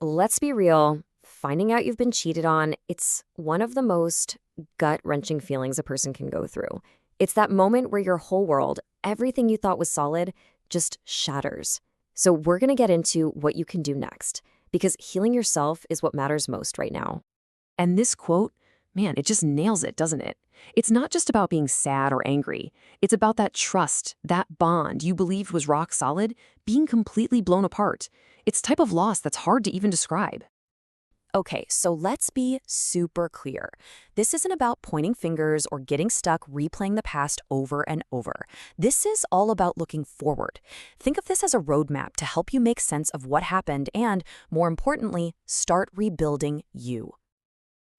Let's be real. Finding out you've been cheated on, it's one of the most gut-wrenching feelings a person can go through. It's that moment where your whole world, everything you thought was solid, just shatters. So we're going to get into what you can do next, because healing yourself is what matters most right now. And this quote, man, it just nails it, doesn't it? It's not just about being sad or angry. It's about that trust, that bond you believed was rock solid, being completely blown apart. It's type of loss that's hard to even describe. Okay, so let's be super clear. This isn't about pointing fingers or getting stuck replaying the past over and over. This is all about looking forward. Think of this as a roadmap to help you make sense of what happened and, more importantly, start rebuilding you.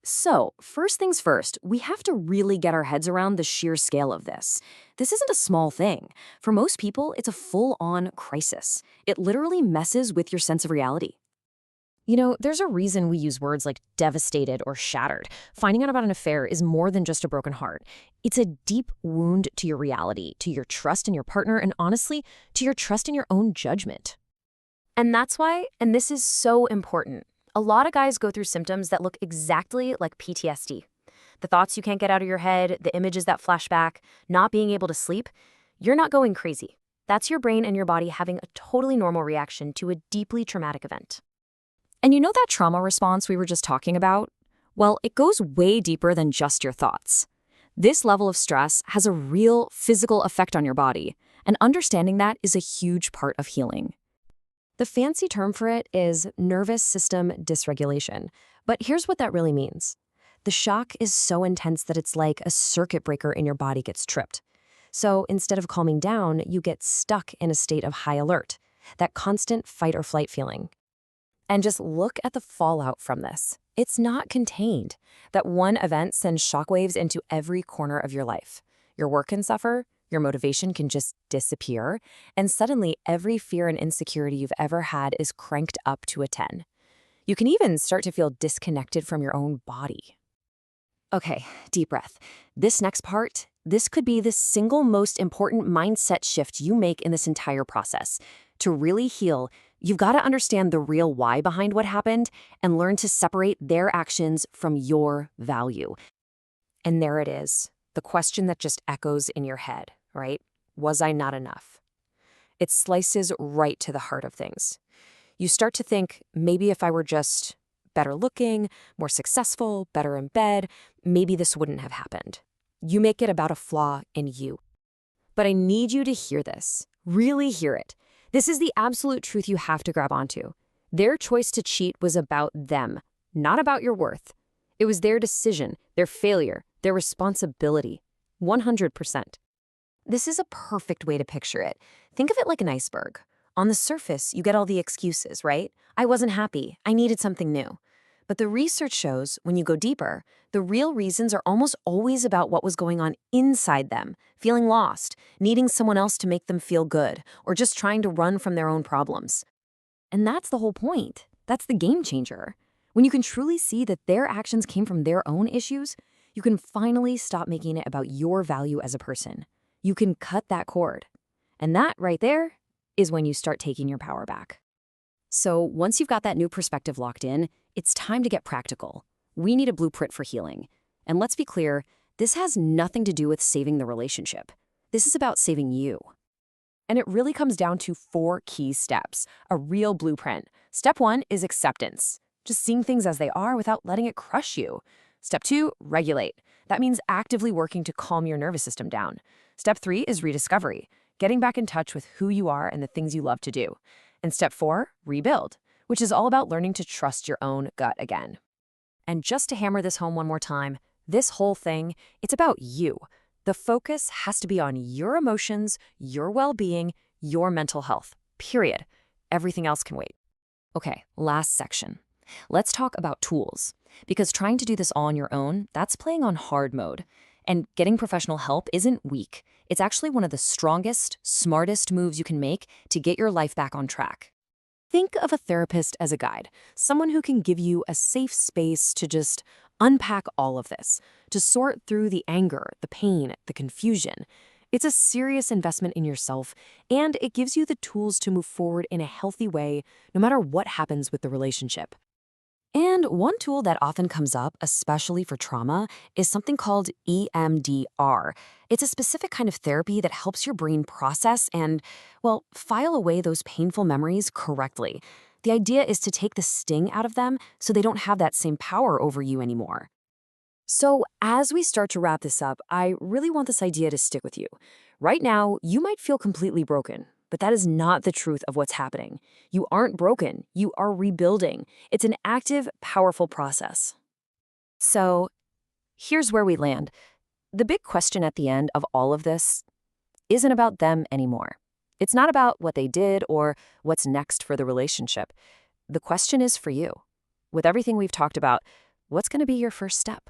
So, first things first, we have to really get our heads around the sheer scale of this. This isn't a small thing. For most people, it's a full-on crisis. It literally messes with your sense of reality. There's a reason we use words like devastated or shattered. Finding out about an affair is more than just a broken heart. It's a deep wound to your reality, to your trust in your partner, and honestly, to your trust in your own judgment. And that's why, and this is so important, a lot of guys go through symptoms that look exactly like PTSD. The thoughts you can't get out of your head, the images that flash back, not being able to sleep, you're not going crazy. That's your brain and your body having a totally normal reaction to a deeply traumatic event. And you know that trauma response we were just talking about? Well, it goes way deeper than just your thoughts. This level of stress has a real physical effect on your body, and understanding that is a huge part of healing. The fancy term for it is nervous system dysregulation, but here's what that really means. The shock is so intense that it's like a circuit breaker in your body gets tripped. So instead of calming down, you get stuck in a state of high alert, that constant fight or flight feeling. And just look at the fallout from this. It's not contained. That one event sends shockwaves into every corner of your life. Your work can suffer, your motivation can just disappear, and suddenly every fear and insecurity you've ever had is cranked up to a 10. You can even start to feel disconnected from your own body. Okay, deep breath. This next part, this could be the single most important mindset shift you make in this entire process. To really heal, you've got to understand the real why behind what happened and learn to separate their actions from your value. And there it is, the question that just echoes in your head, right? Was I not enough? It slices right to the heart of things. You start to think, maybe if I were just better looking, more successful, better in bed, maybe this wouldn't have happened. You make it about a flaw in you. But I need you to hear this, really hear it. This is the absolute truth you have to grab onto. Their choice to cheat was about them, not about your worth. It was their decision, their failure, their responsibility. 100%. This is a perfect way to picture it. Think of it like an iceberg. On the surface, you get all the excuses, right? I wasn't happy. I needed something new. But the research shows, when you go deeper, the real reasons are almost always about what was going on inside them, feeling lost, needing someone else to make them feel good, or just trying to run from their own problems. And that's the whole point. That's the game changer. When you can truly see that their actions came from their own issues, you can finally stop making it about your value as a person. You can cut that cord. And that right there is when you start taking your power back. So once you've got that new perspective locked in, it's time to get practical. We need a blueprint for healing. And let's be clear, this has nothing to do with saving the relationship. This is about saving you. And it really comes down to 4 key steps, a real blueprint. Step 1 is acceptance, just seeing things as they are without letting it crush you. Step 2, regulate. That means actively working to calm your nervous system down. Step 3 is rediscovery, getting back in touch with who you are and the things you love to do. And step 4, rebuild, which is all about learning to trust your own gut again. And just to hammer this home one more time, this whole thing, it's about you. The focus has to be on your emotions, your well-being, your mental health, period. Everything else can wait. Okay, last section. Let's talk about tools. Because trying to do this all on your own, that's playing on hard mode. And getting professional help isn't weak. It's actually one of the strongest, smartest moves you can make to get your life back on track. Think of a therapist as a guide, someone who can give you a safe space to just unpack all of this, to sort through the anger, the pain, the confusion. It's a serious investment in yourself, and it gives you the tools to move forward in a healthy way, no matter what happens with the relationship. And one tool that often comes up, especially for trauma, is something called EMDR. It's a specific kind of therapy that helps your brain process and, well, file away those painful memories correctly. The idea is to take the sting out of them so they don't have that same power over you anymore. So, as we start to wrap this up, I really want this idea to stick with you. Right now, you might feel completely broken, but that is not the truth of what's happening. You aren't broken, you are rebuilding. It's an active, powerful process. So, here's where we land. The big question at the end of all of this isn't about them anymore. It's not about what they did or what's next for the relationship. The question is for you. With everything we've talked about, what's going to be your first step?